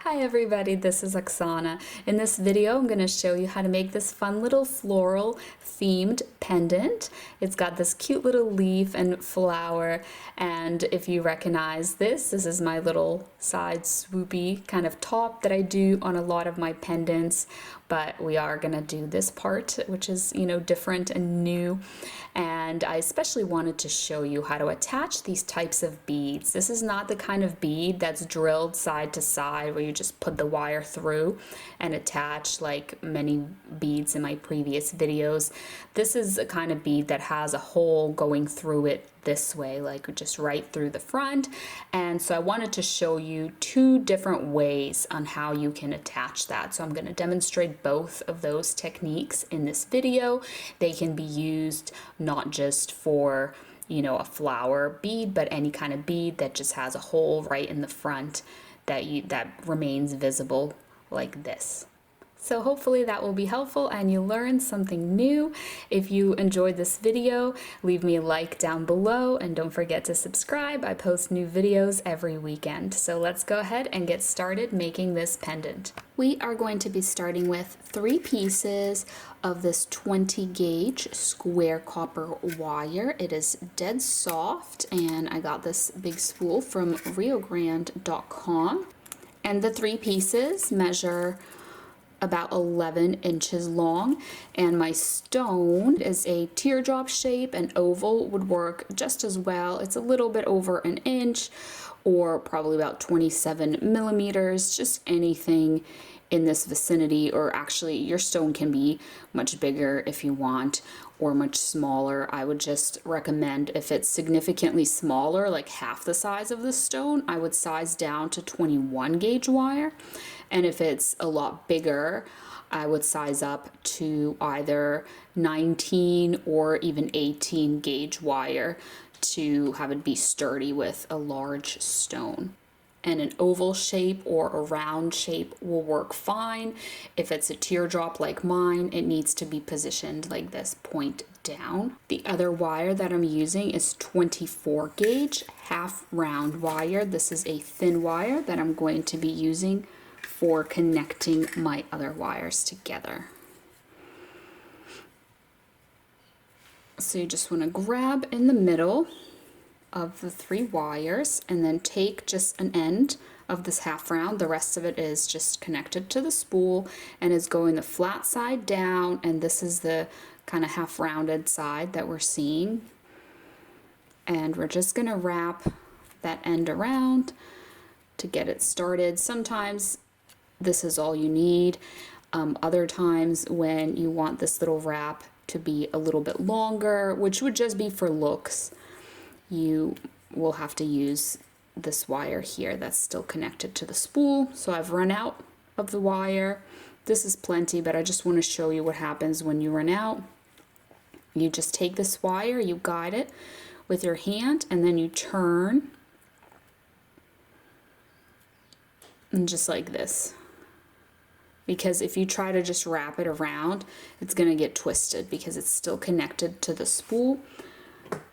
Hi everybody, this is Oksana. In this video, I'm going to show you how to make this fun little floral themed pendant. It's got this cute little leaf and flower, and if you recognize this is my little side swoopy kind of top that I do on a lot of my pendants, but we are going to do this part, which is, different and new. And I especially wanted to show you how to attach these types of beads. This is not the kind of bead that's drilled side to side where you just put the wire through and attach like many beads in my previous videos. This is a kind of bead that has a hole going through it this way, like just right through the front. And so I wanted to show you two different ways on how you can attach that. So I'm going to demonstrate both of those techniques in this video. They can be used not just for a flower bead, but any kind of bead that just has a hole right in the front that remains visible like this. So hopefully that will be helpful and you learn something new. If you enjoyed this video, leave me a like down below and don't forget to subscribe. I post new videos every weekend. So let's go ahead and get started making this pendant. We are going to be starting with 3 pieces of this 20 gauge square copper wire. It is dead soft and I got this big spool from riogrande.com. And the 3 pieces measure about 11 inches long, and my stone is a teardrop shape. An oval would work just as well. It's a little bit over an inch, or probably about 27 millimeters, just anything in this vicinity. Or actually your stone can be much bigger if you want, or much smaller. I would just recommend, if it's significantly smaller, like half the size of the stone, I would size down to 21 gauge wire. And if it's a lot bigger, I would size up to either 19 or even 18 gauge wire to have it be sturdy with a large stone. And an oval shape or a round shape will work fine. If it's a teardrop like mine, it needs to be positioned like this, point down. The other wire that I'm using is 24 gauge half round wire. This is a thin wire that I'm going to be using for connecting my other wires together. So you just want to grab in the middle of the 3 wires and then take just an end of this half round. The rest of it is just connected to the spool and is going the flat side down, and this is the kind of half rounded side that we're seeing. And we're just going to wrap that end around to get it started. Sometimes this is all you need. Other times when you want this little wrap to be a little bit longer, which would just be for looks, you will have to use this wire here that's still connected to the spool. So I've run out of the wire. This is plenty, but I just want to show you what happens when you run out. You just take this wire, you guide it with your hand, and then you turn, and just like this. Because if you try to just wrap it around, it's going to get twisted because it's still connected to the spool.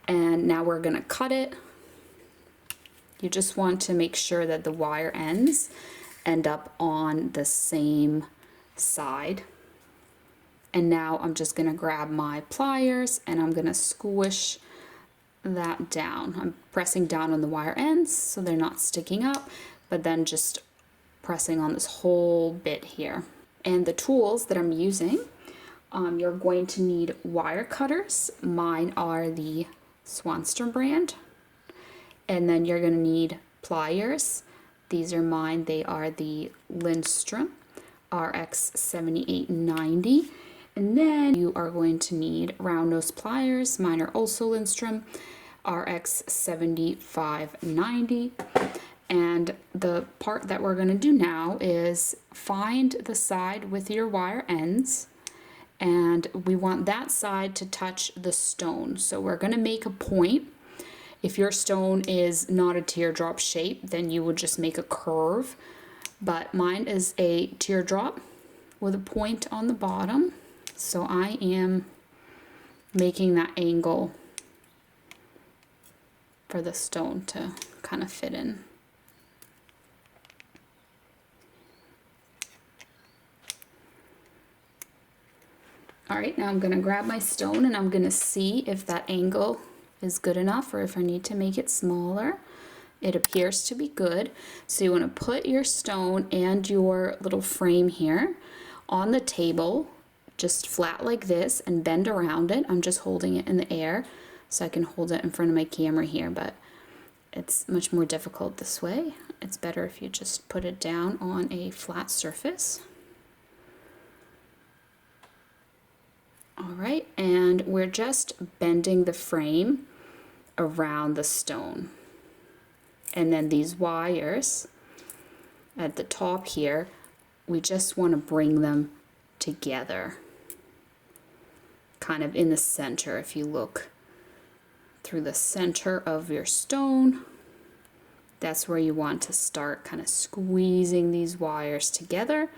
And now we're going to cut it. You just want to make sure that the wire ends end up on the same side. And now I'm just going to grab my pliers and I'm going to squish that down. I'm pressing down on the wire ends so they're not sticking up, but then just pressing on this whole bit here. And the tools that I'm using, you're going to need wire cutters. Mine are the Lindstrom brand. And then you're going to need pliers. These are mine. They are the Lindstrom Rx 7890. And then you are going to need round nose pliers. Mine are also Lindstrom Rx 7590. And the part that we're going to do now is find the side with your wire ends, and we want that side to touch the stone. So we're going to make a point. If your stone is not a teardrop shape, then you would just make a curve, but mine is a teardrop with a point on the bottom. So I am making that angle for the stone to kind of fit in. All right, now I'm gonna grab my stone and I'm gonna see if that angle is good enough or if I need to make it smaller. It appears to be good. So you wanna put your stone and your little frame here on the table, just flat like this, and bend around it. I'm just holding it in the air so I can hold it in front of my camera here, but it's much more difficult this way. It's better if you just put it down on a flat surface. All right, and we're just bending the frame around the stone. And then these wires at the top here, we just want to bring them together, kind of in the center. If you look through the center of your stone, that's where you want to start kind of squeezing these wires together.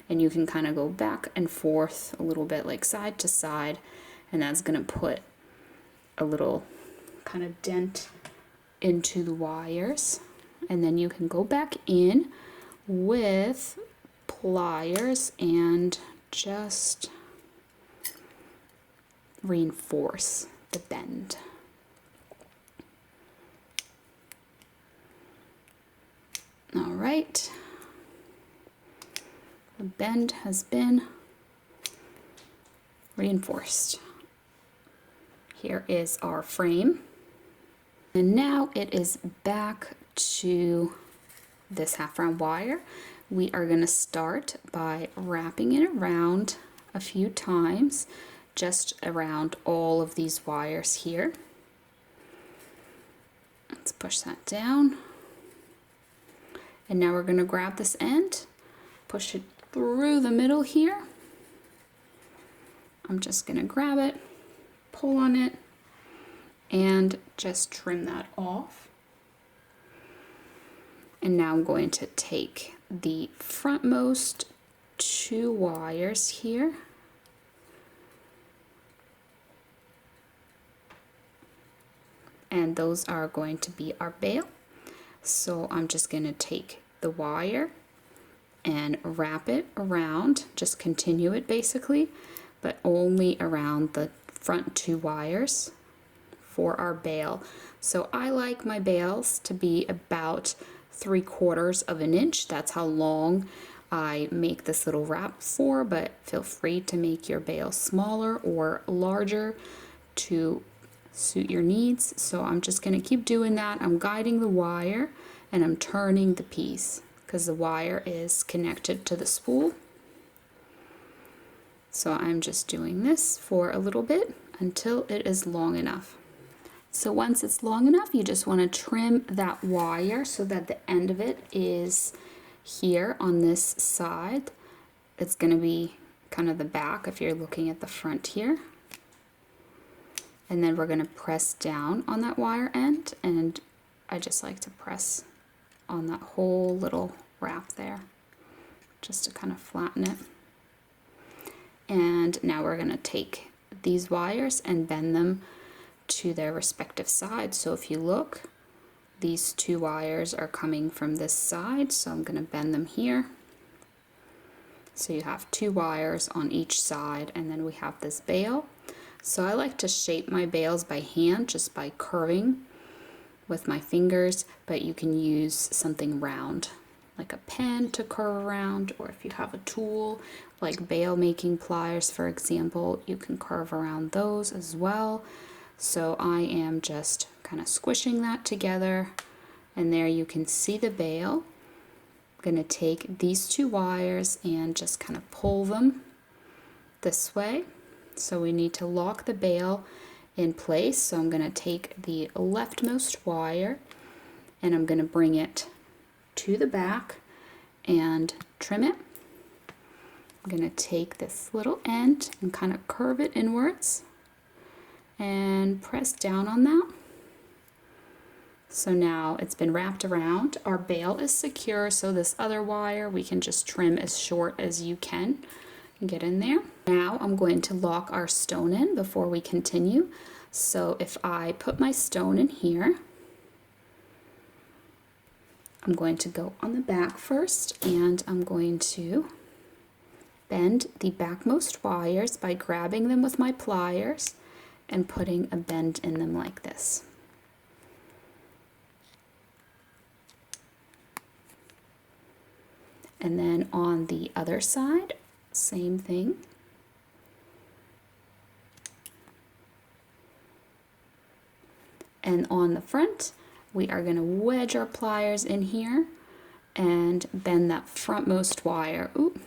And you can kind of go back and forth a little bit, like side to side, and that's going to put a little kind of dent into the wires. And then you can go back in with pliers and just reinforce the bend. All right. The bend has been reinforced. Here is our frame. And now it is back to this half round wire. We are going to start by wrapping it around a few times, just around all of these wires here. Let's push that down. And now we're going to grab this end, push it through the middle here. I'm just going to grab it, pull on it, and just trim that off. And now I'm going to take the frontmost two wires here and those are going to be our bail. So I'm just going to take the wire and wrap it around, just continue it basically, but only around the front two wires for our bail. So I like my bails to be about 3/4 of an inch. That's how long I make this little wrap for, but feel free to make your bail smaller or larger to suit your needs. So I'm just going to keep doing that. I'm guiding the wire and I'm turning the piece because the wire is connected to the spool. So I'm just doing this for a little bit until it is long enough. So once it's long enough, you just want to trim that wire so that the end of it is here on this side. It's going to be kind of the back if you're looking at the front here. And then we're going to press down on that wire end, and I just like to press on that whole little wrap there just to kind of flatten it. And now we're going to take these wires and bend them to their respective sides. So if you look, these two wires are coming from this side, so I'm going to bend them here. So you have two wires on each side, and then we have this bail. So I like to shape my bails by hand, just by curving with my fingers, but you can use something round, like a pen to curve around, or if you have a tool, like bail making pliers, for example, you can curve around those as well. So I am just kind of squishing that together, and there you can see the bail. I'm going to take these two wires and just kind of pull them this way. So we need to lock the bail in place. So I'm going to take the leftmost wire and I'm going to bring it to the back and trim it. I'm going to take this little end and kind of curve it inwards and press down on that. So now it's been wrapped around. Our bail is secure, so this other wire we can just trim as short as you can and get in there. Now I'm going to lock our stone in before we continue. So if I put my stone in here, I'm going to go on the back first, and I'm going to bend the backmost wires by grabbing them with my pliers and putting a bend in them like this. And then on the other side, same thing. And on the front, we are going to wedge our pliers in here and bend that frontmost wire. Ooh,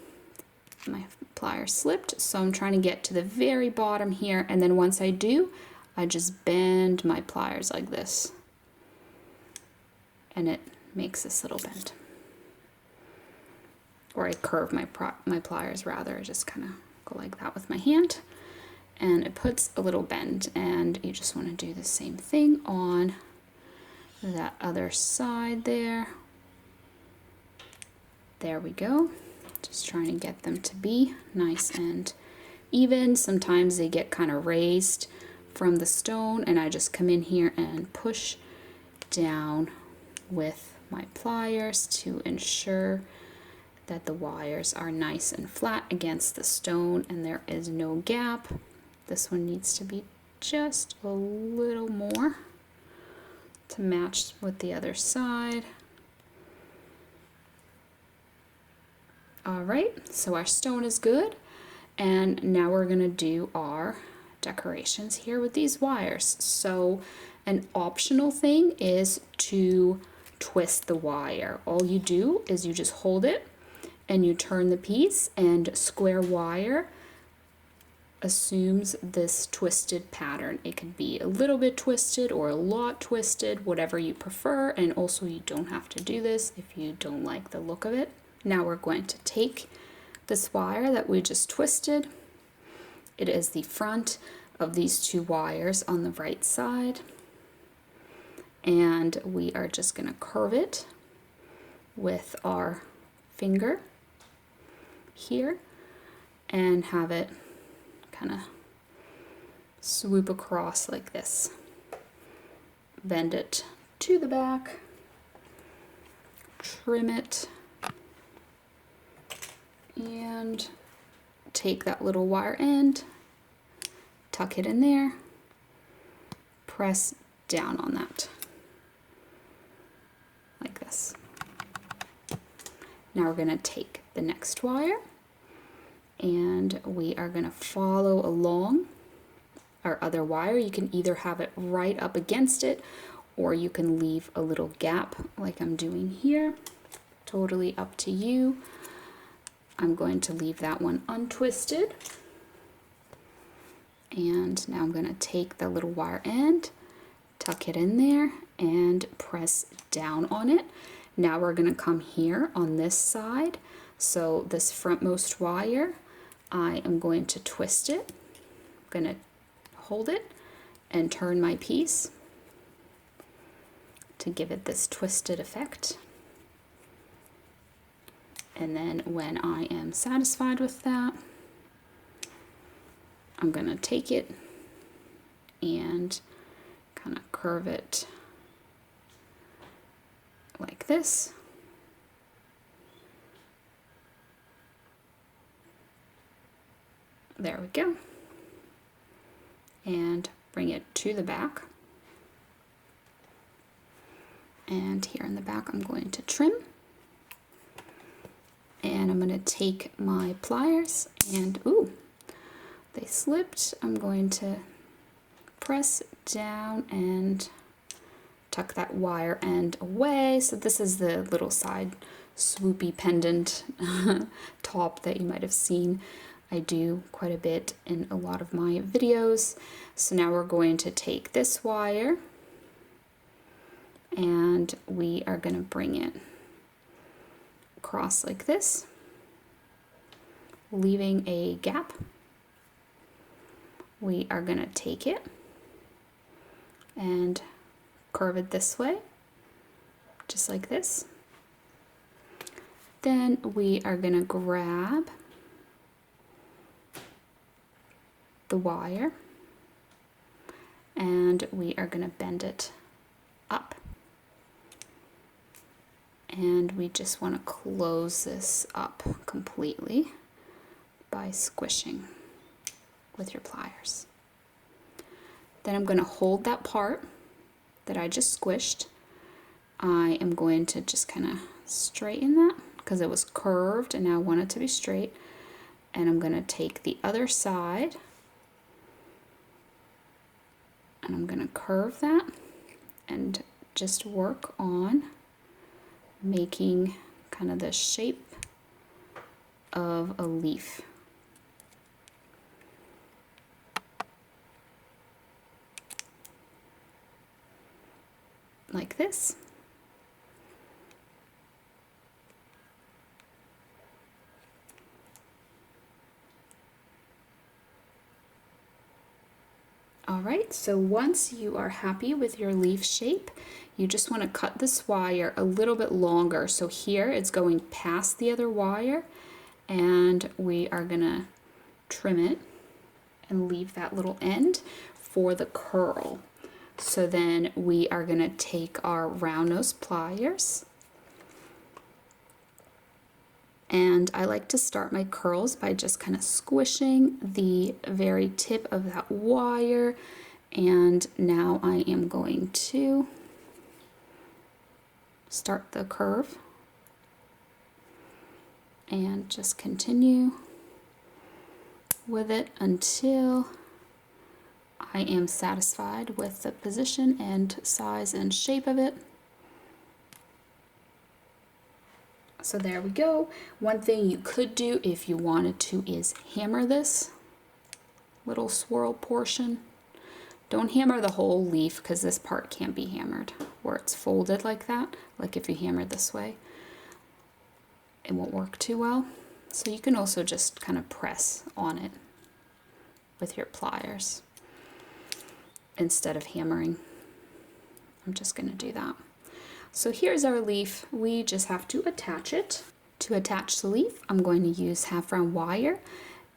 my plier slipped, so I'm trying to get to the very bottom here, and then once I do, I just bend my pliers like this, and it makes this little bend. Or I curve my pliers rather, I just kind of go like that with my hand, and it puts a little bend, and you just want to do the same thing on that other side there. There we go. Just trying to get them to be nice and even. Sometimes they get kind of raised from the stone, and I just come in here and push down with my pliers to ensure that the wires are nice and flat against the stone and there is no gap. This one needs to be just a little more to match with the other side. All right, so our stone is good, and now we're gonna do our decorations here with these wires. So an optional thing is to twist the wire. All you do is you just hold it and you turn the piece, and square wire assumes this twisted pattern. It can be a little bit twisted or a lot twisted, whatever you prefer, and also you don't have to do this if you don't like the look of it. Now we're going to take this wire that we just twisted. It is the front of these two wires on the right side, and we are just going to curve it with our finger here and have it kind of swoop across like this. Bend it to the back, trim it, and take that little wire end, tuck it in there, press down on that like this. Now we're going to take the next wire and we are going to follow along our other wire. You can either have it right up against it or you can leave a little gap like I'm doing here. Totally up to you. I'm going to leave that one untwisted. And now I'm going to take the little wire end, tuck it in there, and press down on it. Now we're going to come here on this side. So this frontmost wire, I am going to twist it. I'm going to hold it and turn my piece to give it this twisted effect. And then when I am satisfied with that, I'm going to take it and kind of curve it like this. There we go. And bring it to the back. And here in the back, I'm going to trim. And I'm going to take my pliers and, ooh, they slipped. I'm going to press down and tuck that wire end away. So this is the little side swoopy pendant top that you might have seen. I do quite a bit in a lot of my videos. So now we're going to take this wire and we are going to bring it across like this, leaving a gap. We are going to take it and curve it this way, just like this. Then we are going to grab the wire and we are going to bend it up. And we just want to close this up completely by squishing with your pliers. Then I'm going to hold that part that I just squished. I am going to just kind of straighten that because it was curved and now I want it to be straight. And I'm going to take the other side and I'm going to curve that and just work on making kind of the shape of a leaf. Like this. Alright, so once you are happy with your leaf shape, you just want to cut this wire a little bit longer. So here it's going past the other wire and we are going to trim it and leave that little end for the curl. So then we are going to take our round nose pliers, and I like to start my curls by just kind of squishing the very tip of that wire, and now I am going to start the curve and just continue with it until I am satisfied with the position and size and shape of it. So there we go. One thing you could do if you wanted to is hammer this little swirl portion. Don't hammer the whole leaf because this part can't be hammered where it's folded like that. Like if you hammer this way, it won't work too well. So you can also just kind of press on it with your pliers instead of hammering. I'm just going to do that. So here's our leaf. We just have to attach it. To attach the leaf, I'm going to use half round wire,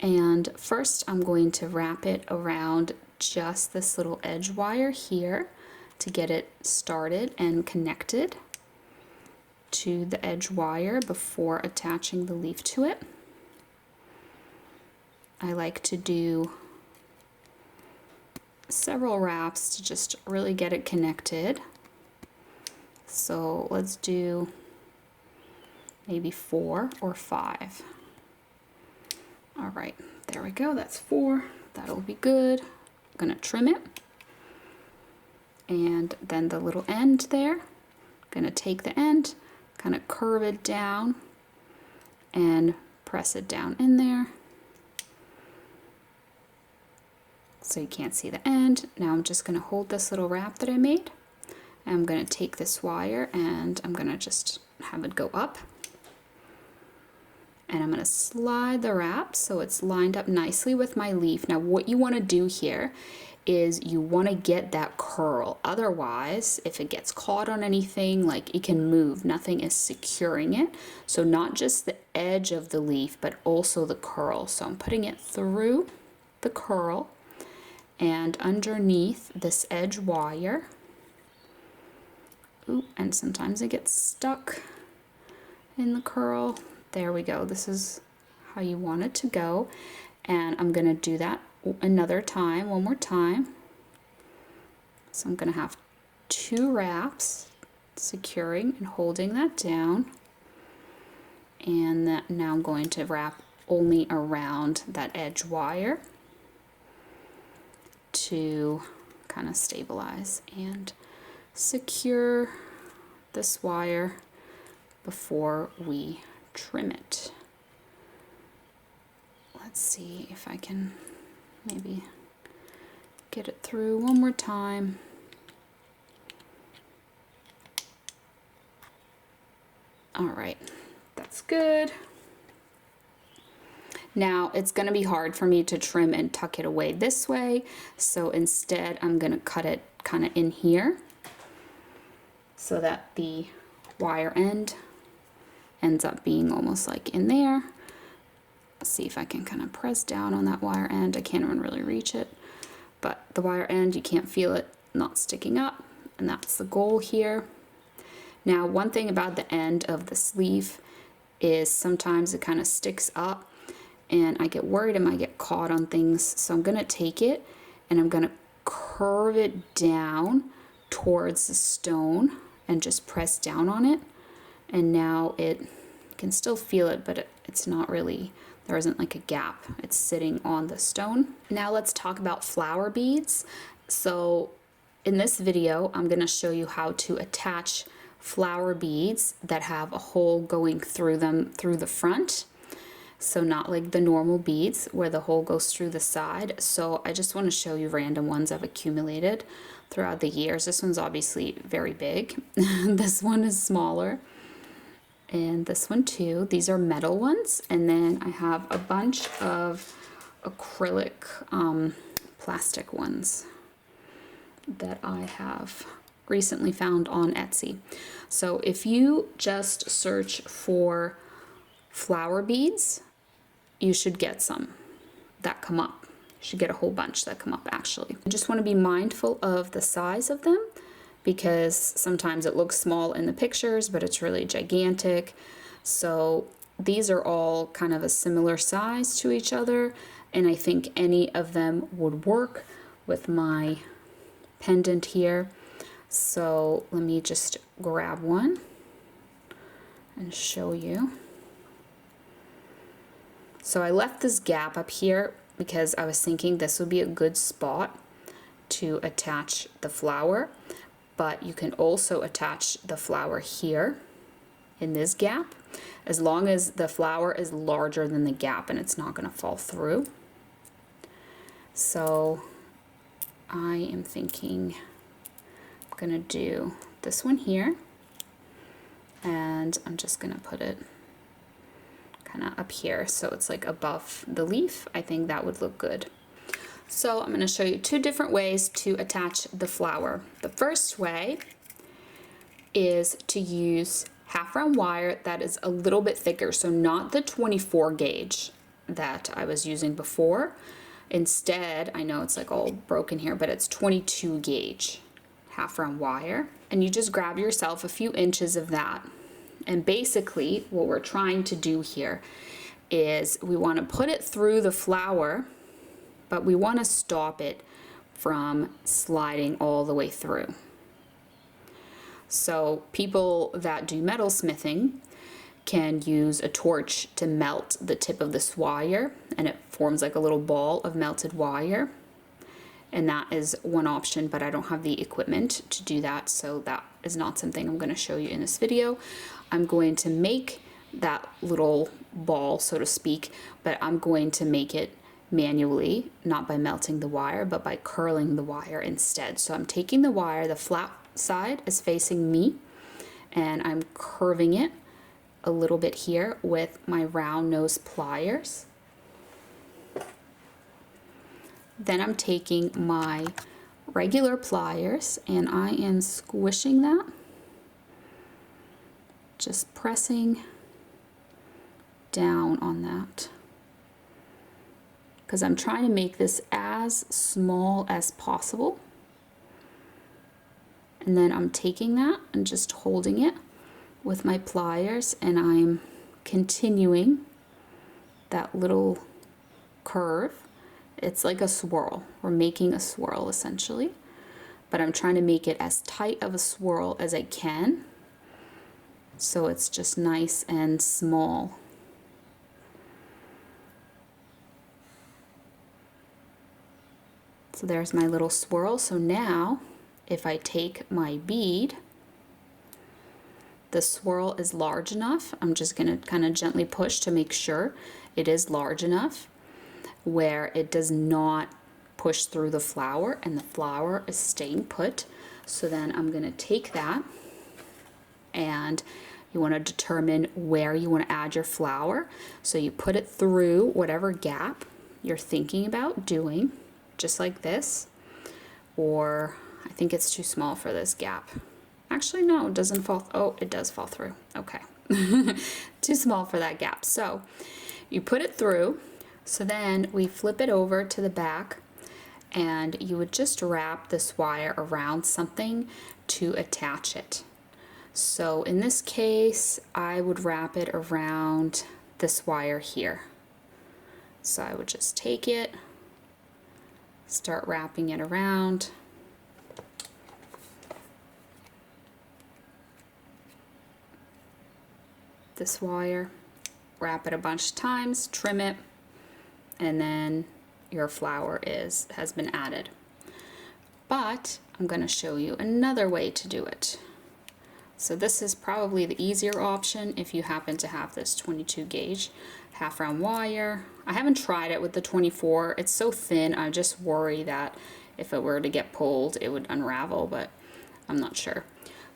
and first I'm going to wrap it around just this little edge wire here to get it started and connected to the edge wire before attaching the leaf to it. I like to do several wraps to just really get it connected. So let's do maybe 4 or 5. All right, there we go. That's 4. That'll be good. I'm gonna trim it. And then the little end there, I'm gonna take the end, kind of curve it down and press it down in there. So you can't see the end. Now I'm just gonna hold this little wrap that I made. I'm going to take this wire and I'm going to just have it go up. And I'm going to slide the wrap so it's lined up nicely with my leaf. Now what you want to do here is you want to get that curl. Otherwise, if it gets caught on anything, like it can move, nothing is securing it. So not just the edge of the leaf, but also the curl. So I'm putting it through the curl and underneath this edge wire. Ooh, and sometimes it gets stuck in the curl. There we go. This is how you want it to go. And I'm going to do that another time, one more time. So I'm going to have 2 wraps, securing and holding that down. And that, now I'm going to wrap only around that edge wire to kind of stabilize and secure this wire before we trim it. Let's see if I can maybe get it through one more time. All right, that's good. Now it's going to be hard for me to trim and tuck it away this way, so instead I'm going to cut it kind of in here, so that the wire end ends up being almost like in there. Let's see if I can kind of press down on that wire end. I can't even really reach it, but the wire end, you can't feel it not sticking up, and that's the goal here. Now, one thing about the end of the sleeve is sometimes it kind of sticks up, and I get worried it might get caught on things. So I'm gonna take it and I'm gonna curve it down towards the stone and just press down on it. And now you can still feel it, but it's not really, there isn't like a gap. It's sitting on the stone. Now let's talk about flower beads. So in this video, I'm gonna show you how to attach flower beads that have a hole going through them through the front. So not like the normal beads where the hole goes through the side. So I just want to show you random ones I've accumulated throughout the years. This one's obviously very big. This one is smaller. And this one too. These are metal ones. And then I have a bunch of acrylic plastic ones that I have recently found on Etsy. So if you just search for flower beads, you should get some that come up. You should get a whole bunch that come up actually. You just want to be mindful of the size of them, because sometimes it looks small in the pictures, but it's really gigantic. So these are all kind of a similar size to each other, and I think any of them would work with my pendant here. So let me just grab one and show you. So I left this gap up here because I was thinking this would be a good spot to attach the flower, but you can also attach the flower here in this gap, as long as the flower is larger than the gap and it's not going to fall through. So I am thinking I'm going to do this one here, and I'm just going to put it kind of up here so it's like above the leaf. I think that would look good. So I'm going to show you two different ways to attach the flower. The first way is to use half round wire that is a little bit thicker, so not the 24 gauge that I was using before. Instead, I know it's like all broken here, but it's 22 gauge half round wire, and you just grab yourself a few inches of that. And basically what we're trying to do here is we want to put it through the flower, but we want to stop it from sliding all the way through. So people that do metal smithing can use a torch to melt the tip of this wire, and it forms like a little ball of melted wire. And that is one option, but I don't have the equipment to do that, so that is not something I'm going to show you in this video. I'm going to make that little ball, so to speak, but I'm going to make it manually, not by melting the wire, but by curling the wire instead. So I'm taking the wire, the flat side is facing me, and I'm curving it a little bit here with my round nose pliers. Then I'm taking my regular pliers and I am squishing that, just pressing down on that, because I'm trying to make this as small as possible. And then I'm taking that and just holding it with my pliers, and I'm continuing that little curve. It's like a swirl. We're making a swirl essentially, but I'm trying to make it as tight of a swirl as I can, so it's just nice and small. So there's my little swirl. So now if I take my bead, the swirl is large enough. I'm just going to kind of gently push to make sure it is large enough where it does not push through the flower and the flower is staying put. So then I'm going to take that, and you want to determine where you want to add your flower. So you put it through whatever gap you're thinking about doing, just like this, or I think it's too small for this gap. Actually, no, it doesn't fall. Oh, it does fall through. Okay. Too small for that gap. So you put it through. So then we flip it over to the back, and you would just wrap this wire around something to attach it. So in this case, I would wrap it around this wire here. So I would just take it, start wrapping it around. This wire, wrap it a bunch of times, trim it, and then your flower has been added. But I'm going to show you another way to do it. So this is probably the easier option if you happen to have this 22 gauge half round wire. I haven't tried it with the 24. It's so thin, I just worry that if it were to get pulled it would unravel, but I'm not sure.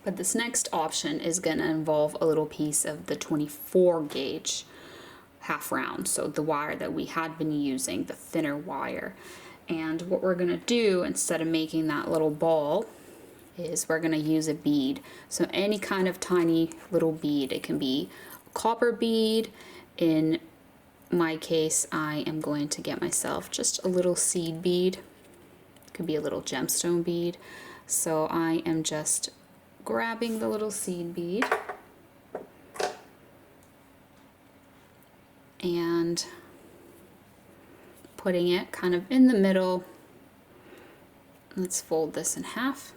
But this next option is going to involve a little piece of the 24 gauge half round, so the wire that we had been using, the thinner wire. And what we're going to do instead of making that little ball is we're going to use a bead. So any kind of tiny little bead. It can be a copper bead. In my case, I am going to get myself just a little seed bead. It could be a little gemstone bead. So I am just grabbing the little seed bead and putting it kind of in the middle. Let's fold this in half.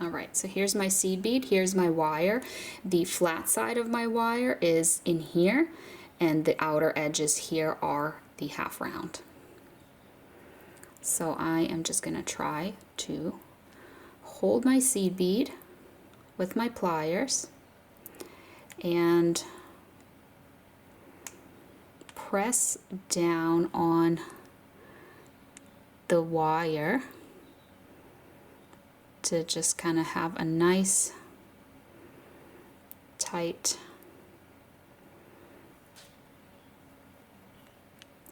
Alright, so here's my seed bead, here's my wire. The flat side of my wire is in here, and the outer edges here are the half round. So I am just going to try to hold my seed bead with my pliers and press down on the wire to just kind of have a nice tight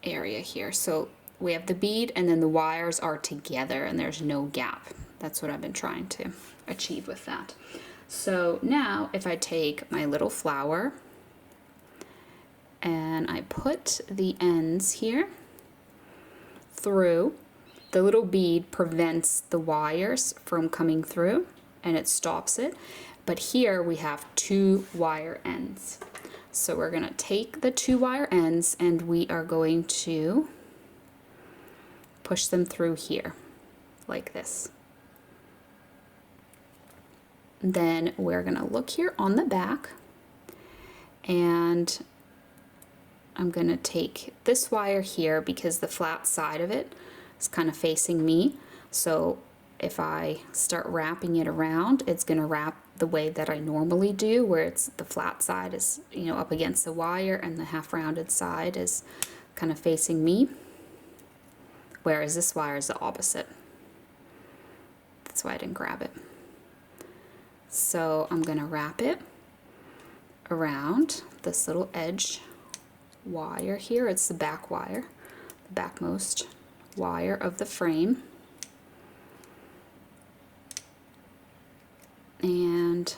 area here. So we have the bead and then the wires are together and there's no gap. That's what I've been trying to achieve with that. So now if I take my little flower and I put the ends here through, the little bead prevents the wires from coming through and it stops it. But here we have 2 wire ends. So we're going to take the 2 wire ends and we are going to push them through here like this. Then we're going to look here on the back and I'm going to take this wire here because the flat side of it is kind of facing me. So if I start wrapping it around, it's going to wrap the way that I normally do, where it's the flat side is, you know, up against the wire and the half rounded side is kind of facing me. Whereas this wire is the opposite. That's why I didn't grab it. So I'm going to wrap it around this little edge wire here. It's the back wire, the backmost wire of the frame. And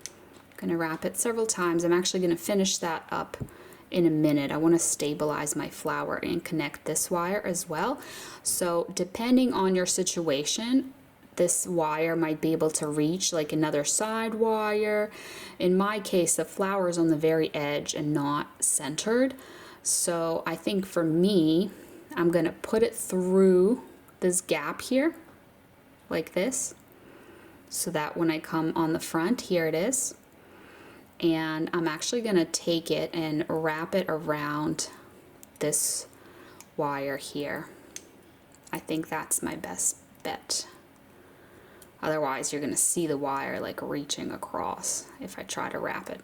I'm going to wrap it several times. I'm actually going to finish that up in a minute. I want to stabilize my flower and connect this wire as well. So depending on your situation, this wire might be able to reach like another side wire. In my case, the flower is on the very edge and not centered. So I think for me, I'm going to put it through this gap here like this, so that when I come on the front, here it is. And I'm actually going to take it and wrap it around this wire here. I think that's my best bet. Otherwise, you're going to see the wire like reaching across if I try to wrap it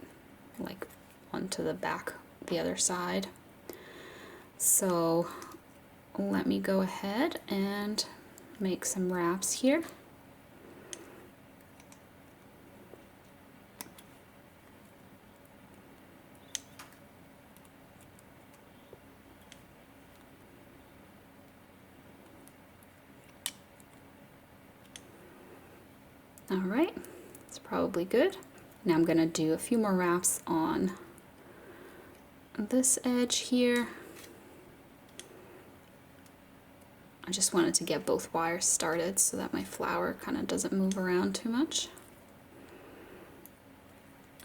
like onto the back, the other side. So let me go ahead and make some wraps here. All right, it's probably good. Now I'm going to do a few more wraps on this edge here. I just wanted to get both wires started so that my flower kind of doesn't move around too much.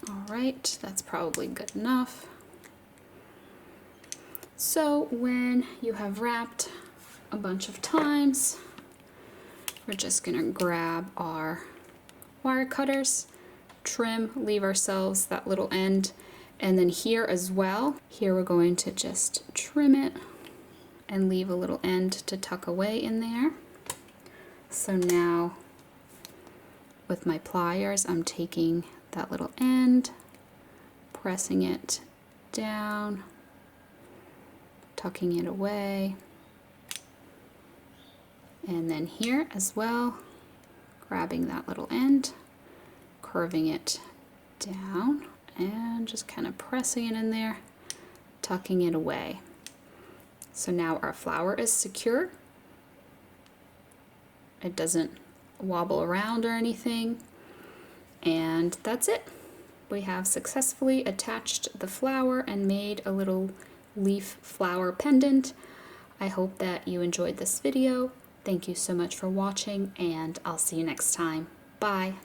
All right, that's probably good enough. So when you have wrapped a bunch of times, we're just gonna grab our wire cutters, trim, leave ourselves that little end, and then here as well, here we're going to just trim it and leave a little end to tuck away in there. So now with my pliers, I'm taking that little end, pressing it down, tucking it away, and then here as well, grabbing that little end, curving it down, and just kind of pressing it in there, tucking it away. So now our flower is secure. It doesn't wobble around or anything. And that's it. We have successfully attached the flower and made a little leaf flower pendant. I hope that you enjoyed this video. Thank you so much for watching, and I'll see you next time. Bye.